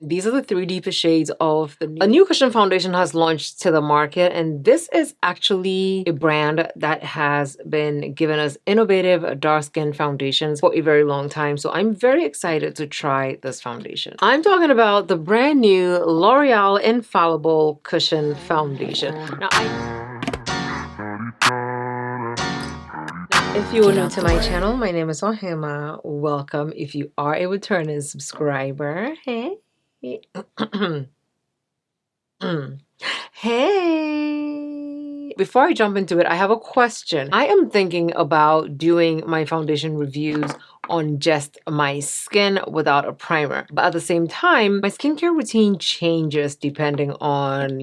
These are the three deepest shades of a new cushion foundation has launched to the market, and this is actually a brand that has been giving us innovative dark skin foundations for a very long time. So I'm very excited to try this foundation. I'm talking about the brand new L'Oreal Infallible Cushion Foundation. If you are new to my channel, my name is Ohemaa. Welcome. If you are a returning subscriber, hey. Hey! Before I jump into it, I have a question. I am thinking about doing my foundation reviews on just my skin without a primer. But at the same time, my skincare routine changes depending on,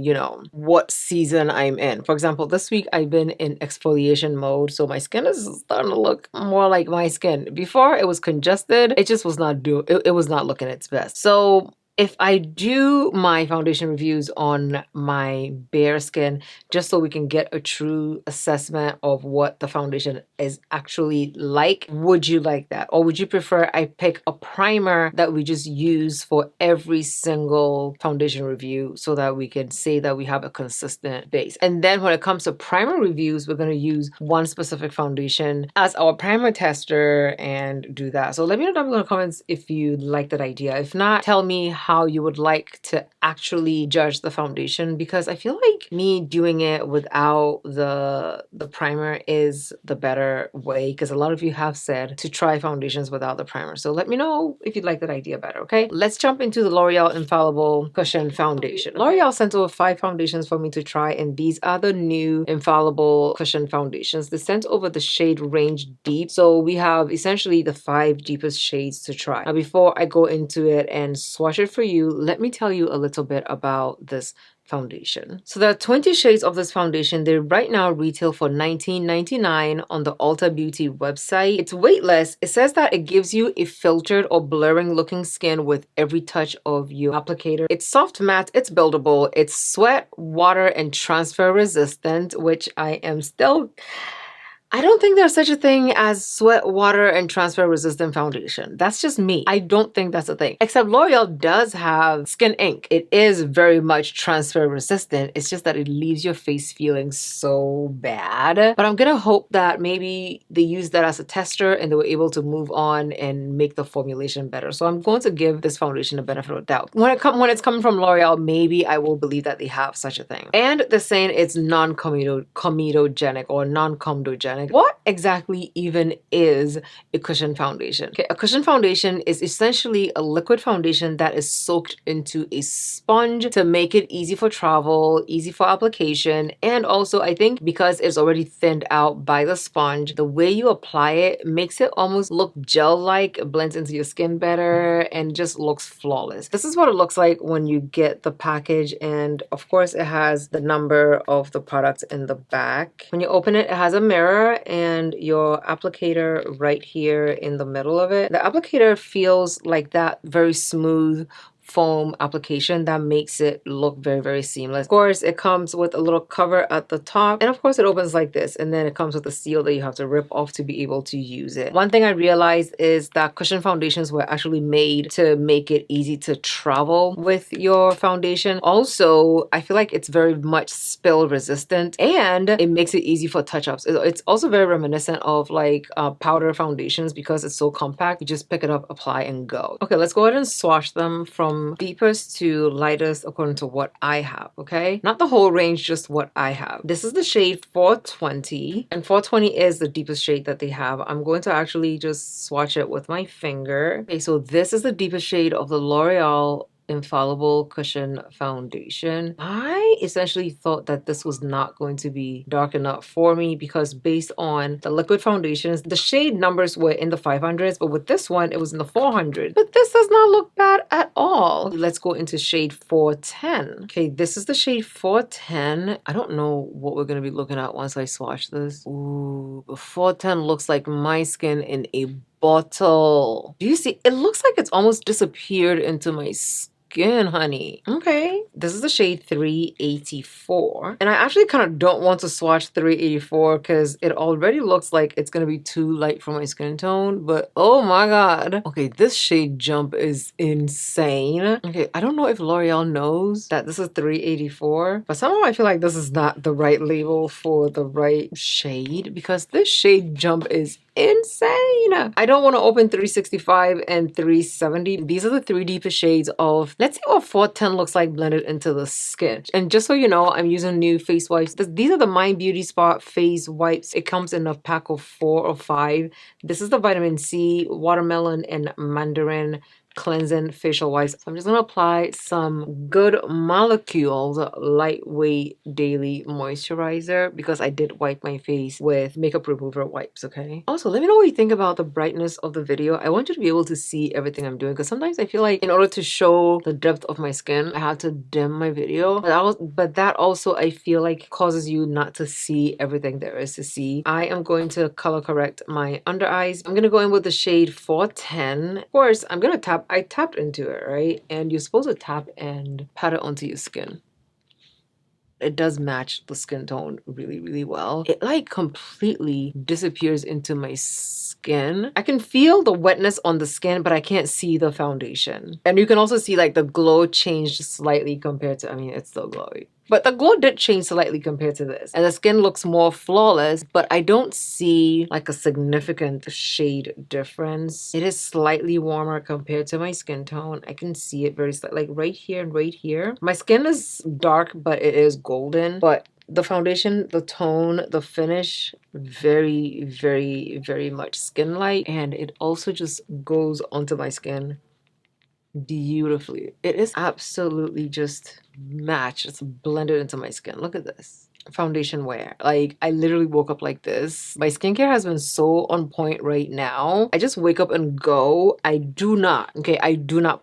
what season I'm in. For example, this week I've been in exfoliation mode, so my skin is starting to look more like my skin. Before it was congested, it just was not it was not looking its best. So if I do my foundation reviews on my bare skin, just so we can get a true assessment of what the foundation is actually like, would you like that? Or would you prefer I pick a primer that we just use for every single foundation review so that we can say that we have a consistent base? And then when it comes to primer reviews, we're going to use one specific foundation as our primer tester and do that. So let me know down below in the comments if you like that idea. If not, tell me how you would like to actually judge the foundation, because I feel like me doing it without the primer is the better way, because a lot of you have said to try foundations without the primer. So let me know if you'd like that idea better, okay? Let's jump into the L'Oreal Infallible Cushion Foundation. L'Oreal sent over 5 foundations for me to try, and these are the new Infallible Cushion Foundations. They sent over the shade range deep, so we have essentially the 5 deepest shades to try. Now before I go into it and swatch it for you, let me tell you a little bit about this foundation. So there are 20 shades of this foundation. They right now retail for $19.99 on the Ulta Beauty website. It's weightless. It says that it gives you a filtered or blurring looking skin with every touch of your applicator. It's soft matte, it's buildable, it's sweat, water, and transfer resistant, which I don't think there's such a thing as sweat, water, and transfer resistant foundation. That's just me. I don't think that's a thing. Except L'Oreal does have Skin Ink. It is very much transfer resistant. It's just that it leaves your face feeling so bad. But I'm gonna hope that maybe they use that as a tester and they were able to move on and make the formulation better. So I'm going to give this foundation a benefit of the doubt. When it's coming from L'Oreal, maybe I will believe that they have such a thing. And they're saying it's non-comedogenic or non-comedogenic. What exactly even is a cushion foundation? Okay, a cushion foundation is essentially a liquid foundation that is soaked into a sponge to make it easy for travel, easy for application, and also I think because it's already thinned out by the sponge, the way you apply it makes it almost look gel-like, blends into your skin better, and just looks flawless. This is what it looks like when you get the package, and of course it has the number of the products in the back. When you open it, it has a mirror and your applicator right here in the middle of it. The applicator feels like that very smooth foam application that makes it look very, very seamless. Of course, it comes with a little cover at the top, and of course it opens like this, and then it comes with a seal that you have to rip off to be able to use it. One thing I realized is that cushion foundations were actually made to make it easy to travel with your foundation. Also, I feel like it's very much spill resistant, and it makes it easy for touch-ups. It's also very reminiscent of like powder foundations because it's so compact. You just pick it up, apply, and go. Okay, let's go ahead and swatch them from deepest to lightest according to what I have, okay? Not the whole range, just what I have. This is the shade 420, and 420 is the deepest shade that they have. I'm going to actually just swatch it with my finger. Okay, so this is the deepest shade of the L'Oreal Infallible Cushion Foundation. I essentially thought that this was not going to be dark enough for me because based on the liquid foundations, the shade numbers were in the 500s, but with this one, it was in the 400s. But this does not look bad at all. Let's go into shade 410. Okay, this is the shade 410. I don't know what we're going to be looking at once I swatch this. Ooh, the 410 looks like my skin in a bottle. Do you see? It looks like it's almost disappeared into my skin. skin, honey. Okay, this is the shade 384. And I actually kind of don't want to swatch 384 because it already looks like it's going to be too light for my skin tone. But oh my god. Okay, this shade jump is insane. Okay, I don't know if L'Oreal knows that this is 384, but somehow I feel like this is not the right label for the right shade because this shade jump is insane. I don't want to open 365 and 370. These are the three deepest shades of, let's see what 410 looks like blended into the skin. And just so you know, I'm using new face wipes. These are the Mind Beauty Spot face wipes. It comes in a pack of 4 or 5. This is the vitamin C, watermelon, and mandarin cleansing facial wipes. So I'm just gonna apply some Good Molecules lightweight daily moisturizer because I did wipe my face with makeup remover wipes. Okay, also let me know what you think about the brightness of the video. I want you to be able to see everything I'm doing because sometimes I feel like in order to show the depth of my skin I have to dim my video, but that also I feel like causes you not to see everything there is to see. I am going to color correct my under eyes. I'm gonna go in with the shade 410. Of course I'm gonna tap. I tapped into it, right? And you're supposed to tap and pat it onto your skin. It does match the skin tone really, really well. It like completely disappears into my skin. I can feel the wetness on the skin, but I can't see the foundation. And you can also see like the glow changed slightly compared to, I mean, it's still glowy. But the glow did change slightly compared to this. And the skin looks more flawless, but I don't see like a significant shade difference. It is slightly warmer compared to my skin tone. I can see it very slightly, like right here and right here. My skin is dark, but it is golden. But the foundation, the tone, the finish, very, very, very much skin-like. And it also just goes onto my skin beautifully. It is absolutely just matched. It's blended into my skin. Look at this foundation wear. Like I literally woke up like this. My skincare has been so on point right now. I just wake up and go. I do not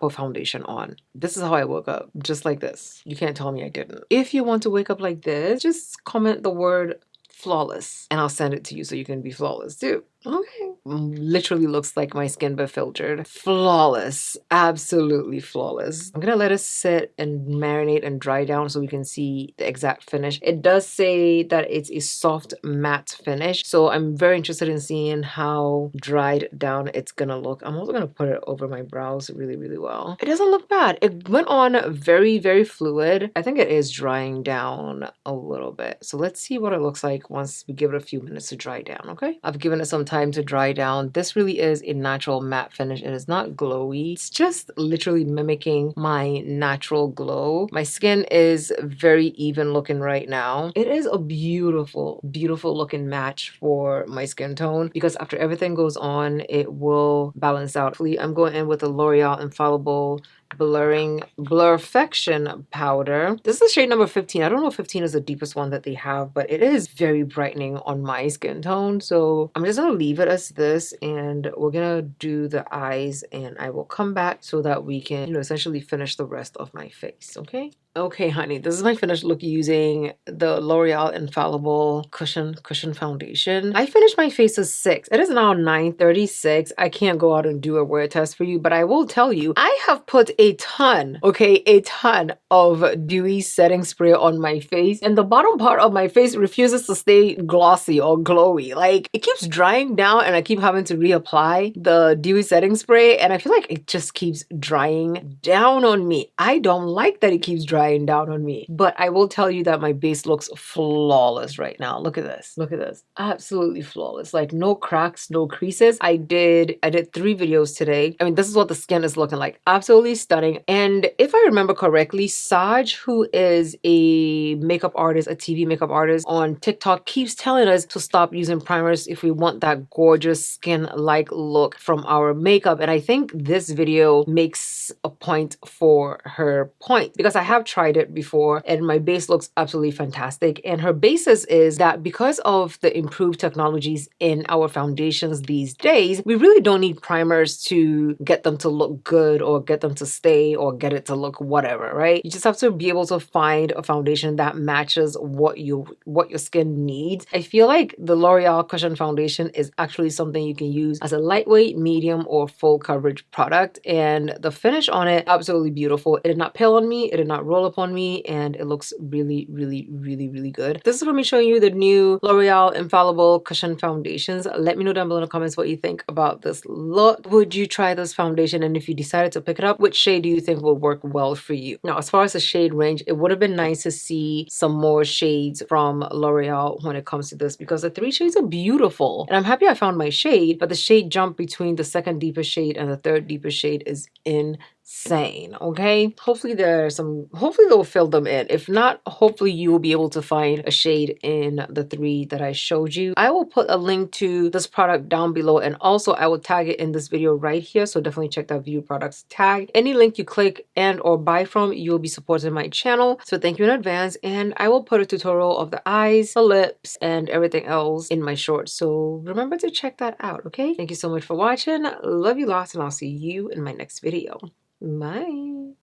put foundation on. This is how I woke up, just like this. You can't tell me I didn't. If you want to wake up like this, just comment the word flawless and I'll send it to you so you can be flawless too. Okay. Literally looks like my skin but filtered. Flawless. Absolutely flawless. I'm gonna let it sit and marinate and dry down so we can see the exact finish. It does say that it's a soft matte finish, so I'm very interested in seeing how dried down it's gonna look. I'm also gonna put it over my brows really, really well. It doesn't look bad. It went on very, very fluid. I think it is drying down a little bit. So let's see what it looks like once we give it a few minutes to dry down, okay? I've given it some time to dry down. This really is a natural matte finish. It is not glowy. It's just literally mimicking my natural glow. My skin is very even looking right now. It is a beautiful, beautiful looking match for my skin tone because after everything goes on, it will balance out. I'm going in with the L'Oreal Infallible Blurfection powder. This is shade number 15. I don't know if 15 is the deepest one that they have, but it is very brightening on my skin tone. So I'm just gonna leave it as this and we're gonna do the eyes and I will come back so that we can, essentially finish the rest of my face, okay? Okay, honey, this is my finished look using the L'Oreal Infallible Cushion Foundation. I finished my face as 6. It is now 9:36. I can't go out and do a wear test for you, but I will tell you, I have put a ton of dewy setting spray on my face, and the bottom part of my face refuses to stay glossy or glowy. Like, it keeps drying down and I keep having to reapply the dewy setting spray, and I feel like it just keeps drying down on me. I don't like that it keeps drying down on me, but I will tell you that my base looks flawless right now. Look at this. Look at this. Absolutely flawless. Like no cracks, no creases. I did 3 videos today. I mean, this is what the skin is looking like. Absolutely stunning. And if I remember correctly, Saj, who is a makeup artist, a TV makeup artist on TikTok, keeps telling us to stop using primers if we want that gorgeous skin-like look from our makeup. And I think this video makes a point for her point because I have tried it before and my base looks absolutely fantastic. And her basis is that because of the improved technologies in our foundations these days, we really don't need primers to get them to look good or get them to stay or get it to look whatever, right? You just have to be able to find a foundation that matches what your skin needs. I feel like the L'Oreal Cushion Foundation is actually something you can use as a lightweight, medium, or full coverage product. And the finish on it, absolutely beautiful. It did not peel on me, it did not roll up on me, and it looks really, really, really, really good. This is for me showing you the new L'Oreal Infallible Cushion Foundations. Let me know down below in the comments what you think about this look. Would you try this foundation? And if you decided to pick it up, which shade do you think will work well for you? Now, as far as the shade range, it would have been nice to see some more shades from L'Oreal when it comes to this, because the 3 shades are beautiful. And I'm happy I found my shade, but the shade jump between the second deepest shade and the third deepest shade is insane. Okay, hopefully they'll fill them in. If not, hopefully you will be able to find a shade in the 3 that I showed you. I will put a link to this product down below, and also I will tag it in this video right here, so definitely check that view products tag. Any link you click and or buy from, you'll be supporting my channel, so thank you in advance. And I will put a tutorial of the eyes, the lips, and everything else in my shorts, so remember to check that out. Okay, thank you so much for watching. Love you lots, and I'll see you in my next video. Bye.